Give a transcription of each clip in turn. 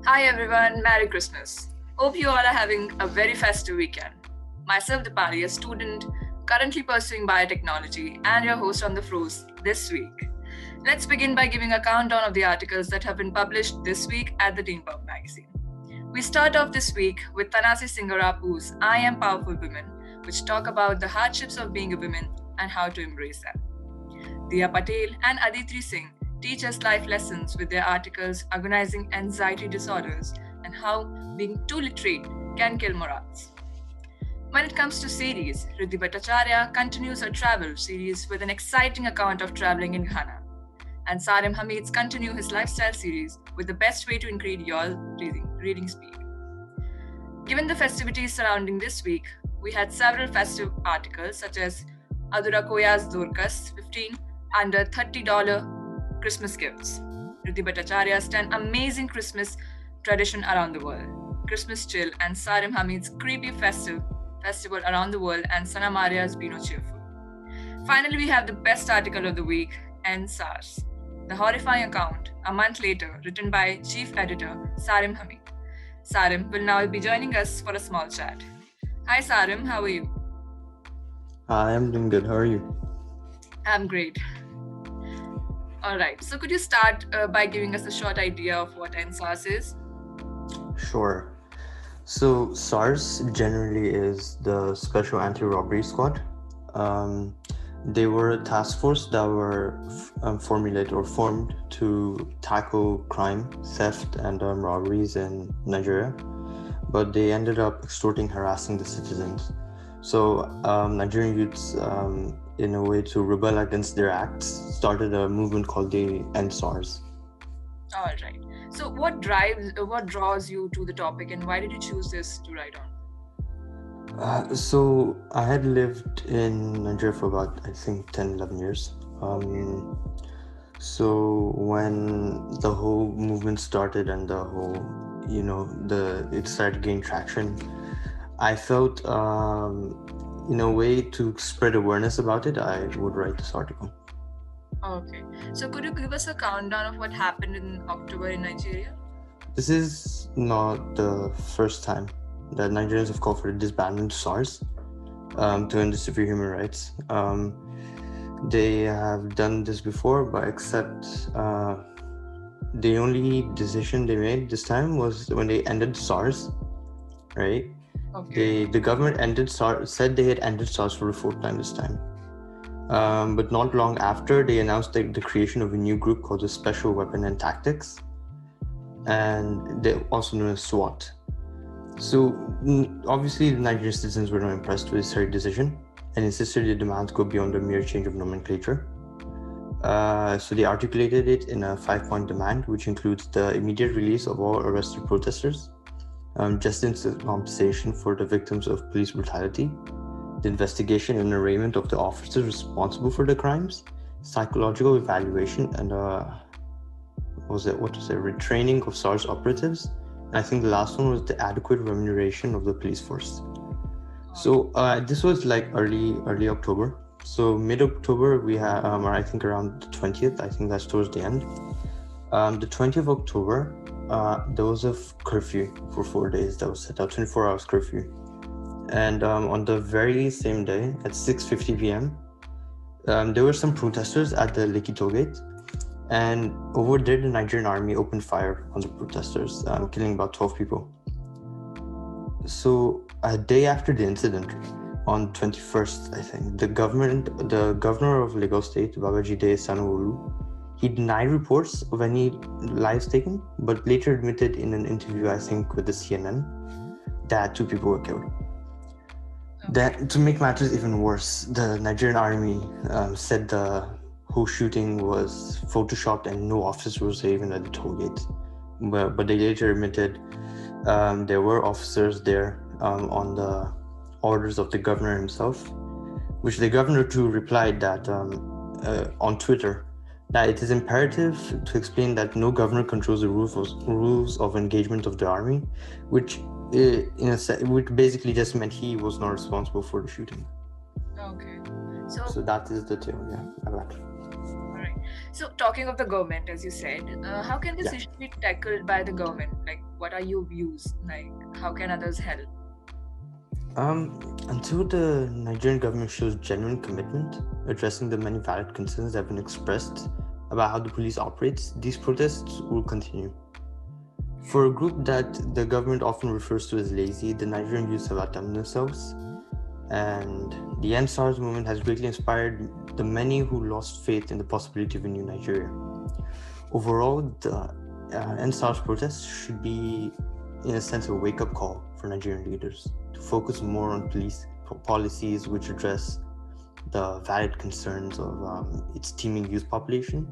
Hi everyone, Merry Christmas. Hope you all are having a very festive weekend. Myself, Deepali, a student currently pursuing biotechnology and your host on the floors this week. Let's begin by giving a countdown of the articles that have been published this week at the Teen Pop magazine. We start off this week with Tanasi Singarapu's I Am Powerful Women, which talk about the hardships of being a woman and how to embrace them. Diya Patel and Aditri Singh teach us life lessons with their articles agonizing anxiety disorders and how being too literate can kill morals. When it comes to series, Riddhi Bhattacharya continues her travel series with an exciting account of traveling in Ghana. And Sarim Hamid continue his lifestyle series with the best way to increase your reading speed. Given the festivities surrounding this week, we had several festive articles such as Adura Koya's Dorcas 15 under $30 Christmas gifts. Riddhi Bhattacharya's 10 amazing Christmas tradition around the world. Christmas chill and Sarim Hamid's creepy festival around the world and Sana Maria's Beano Cheerful. Finally, we have the best article of the week, EndSARS, the horrifying account, a month later, written by Chief Editor Sarim Hamid. Sarim will now be joining us for a small chat. Hi Sarim, how are you? Hi, I'm doing good. How are you? I'm great. Alright, so could you start by giving us a short idea of what EndSARS is? Sure. So SARS generally is the Special Anti-Robbery Squad. They were a task force that were formed to tackle crime, theft, and robberies in Nigeria, but they ended up extorting, harassing the citizens. So Nigerian youths, in a way to rebel against their acts, started a movement called the EndSARS. All right. So what draws you to the topic, and why did you choose this to write on? So I had lived in Nigeria for about, I think, 10, 11 years. So when the whole movement started and the whole, it started gaining traction, I felt, in a way to spread awareness about it, I would write this article. Okay. So could you give us a countdown of what happened in October in Nigeria? This is not the first time that Nigerians have called for the disbandment of SARS to end the severe human rights. They have done this before, but except the only decision they made this time was when they ended SARS, right? Okay. The government said they had ended SARS for a fourth time this time. But not long after, they announced the creation of a new group called the Special Weapon and Tactics, and they're also known as SWAT. So obviously the Nigerian citizens were not impressed with this very decision and insisted their demands go beyond a mere change of nomenclature. So they articulated it in a 5-point demand, which includes the immediate release of all arrested protesters, justice and compensation for the victims of police brutality, the investigation and arraignment of the officers responsible for the crimes, psychological evaluation, and retraining of SARS operatives. And I think the last one was the adequate remuneration of the police force. So this was like early October. So mid-October we had, or I think around the 20th, I think that's towards the end. The 20th of October, there was a curfew for 4 days that was set out, 24 hours curfew. And on the very same day at 6:50 p.m., there were some protesters at the Lekki toll gate, and over there the Nigerian army opened fire on the protesters, killing about 12 people. So a day after the incident, on 21st, I think, the governor of Lagos State, Babaji De Sanwo-Olu, he denied reports of any lives taken, but later admitted in an interview, I think, with the CNN, that 2 people were killed. That, to make matters even worse, the Nigerian army said the whole shooting was photoshopped and no officers were even at the toll gate. But they later admitted there were officers there on the orders of the governor himself, which the governor too replied that on Twitter, that it is imperative to explain that no governor controls the rules of engagement of the army, which basically just meant he was not responsible for the shooting. Okay. So that is the tale, yeah, about. All right. So talking of the government, as you said, how can this issue be tackled by the government? Like, what are your views? Like, how can others help? Until the Nigerian government shows genuine commitment addressing the many valid concerns that have been expressed about how the police operates, these protests will continue. For a group that the government often refers to as lazy, the Nigerian youth have outdone themselves, and the EndSARS movement has greatly inspired the many who lost faith in the possibility of a new Nigeria. Overall, the EndSARS protests should be, in a sense, a wake-up call for Nigerian leaders to focus more on police policies which address the valid concerns of its teeming youth population,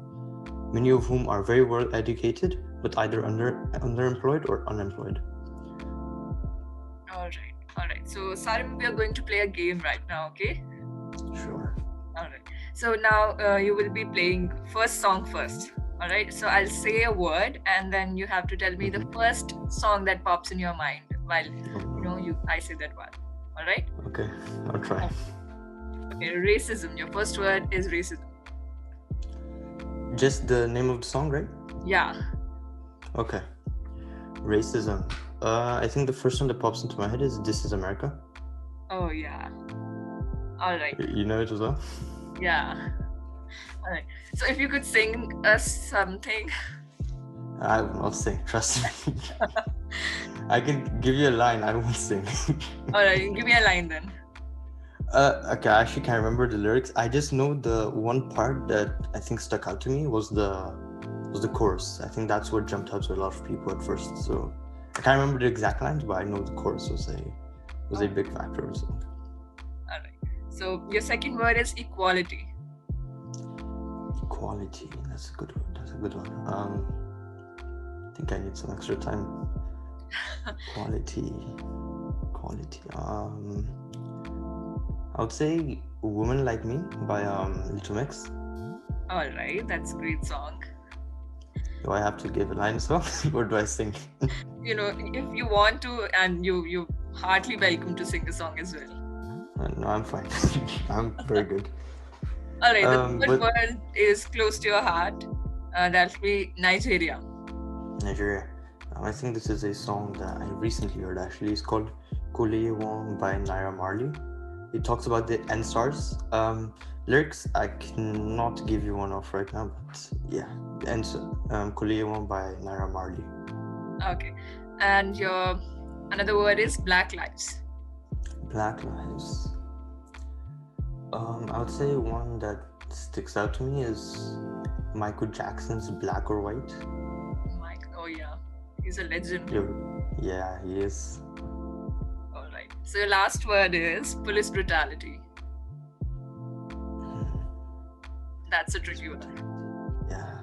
many of whom are very well educated but either underemployed or unemployed. All right. So, Sarim, we are going to play a game right now, okay? Sure. All right. So now you will be playing first song first. All right. So I'll say a word, and then you have to tell me the first song that pops in your mind while I say that word. All right. Okay, I'll try. Okay. Racism. Your first word is racism. Just the name of the song, right? Yeah. Okay. Racism. I think the first one that pops into my head is "This Is America." Oh yeah. All right. You know it as well? Yeah. All right. So if you could sing us something. I will not sing, trust me. I can give you a line, I won't sing. All right, give me a line then. Okay, I actually can't remember the lyrics. I just know the one part that I think stuck out to me was the chorus. I think that's what jumped out to a lot of people at first. So I can't remember the exact lines, but I know the chorus was a big factor of the song. All right. So your second word is equality. Equality. That's a good one. I think I need some extra time. Quality. I would say "Woman Like Me" by Little Mix. All right, that's a great song. Do I have to give a line as well, or do I sing? If you want to, and you're heartily welcome to sing a song as well. No, I'm fine. I'm very good. All right, the third word is close to your heart. That'll be Nigeria. Nigeria. I think this is a song that I recently heard. Actually, it's called "Koleye Won" by Naira Marley. It talks about the EndSARS. Lyrics, I cannot give you one off right now, but yeah, "Koleye Won" by Naira Marley. Okay, and your another word is Black Lives. Black Lives. I would say one that sticks out to me is Michael Jackson's "Black or White." Oh yeah, he's a legend. Yeah, he is. All right. So your last word is police brutality. That's a tricky one. Yeah.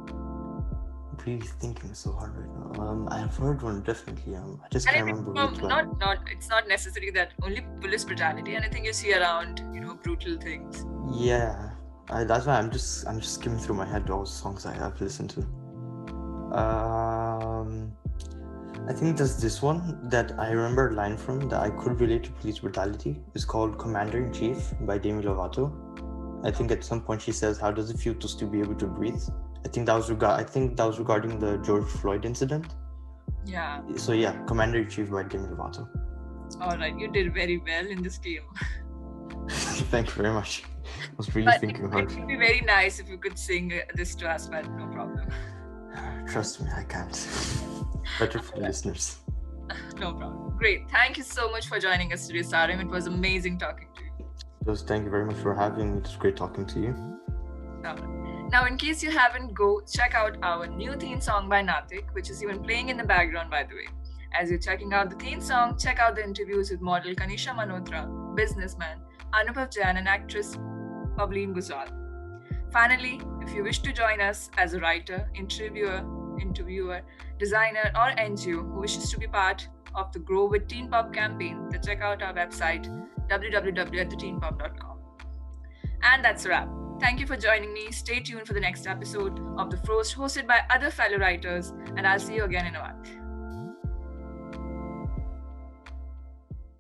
I'm really thinking so hard right now. I've heard one definitely. I just can't remember which one. It's not necessary that only police brutality. Anything you see around, brutal things. Yeah, that's why I'm just skimming through my head all the songs I've listened to. I think there's this one that I remember a line from that I could relate to police brutality. It's called "Commander-in-Chief" by Demi Lovato. I think at some point she says, "How does it feel to still be able to breathe?" I think that was regarding the George Floyd incident. Yeah. So yeah, "Commander-in-Chief" by Demi Lovato. All right, you did very well in this game. Thank you very much. I was really thinking hard. It would be very nice if you could sing this to us, but no problem. Trust me, I can't. Better for the listeners. No problem. Great. Thank you so much for joining us today, Sarim. It was amazing talking to you. Thank you very much for having me. It was great talking to you. Now, in case you haven't, go check out our new theme song by Natik, which is even playing in the background, by the way. As you're checking out the theme song, check out the interviews with model Kanisha Malhotra, businessman Anubhav Jain, and actress Pavleen Gujral. Finally, if you wish to join us as a writer, interviewer, designer, or NGO who wishes to be part of the Grow with Teen Pop campaign, then check out our website www.theteenpop.com. And that's a wrap. Thank you for joining me. Stay tuned for the next episode of The Frost, hosted by other fellow writers, and I'll see you again in a while.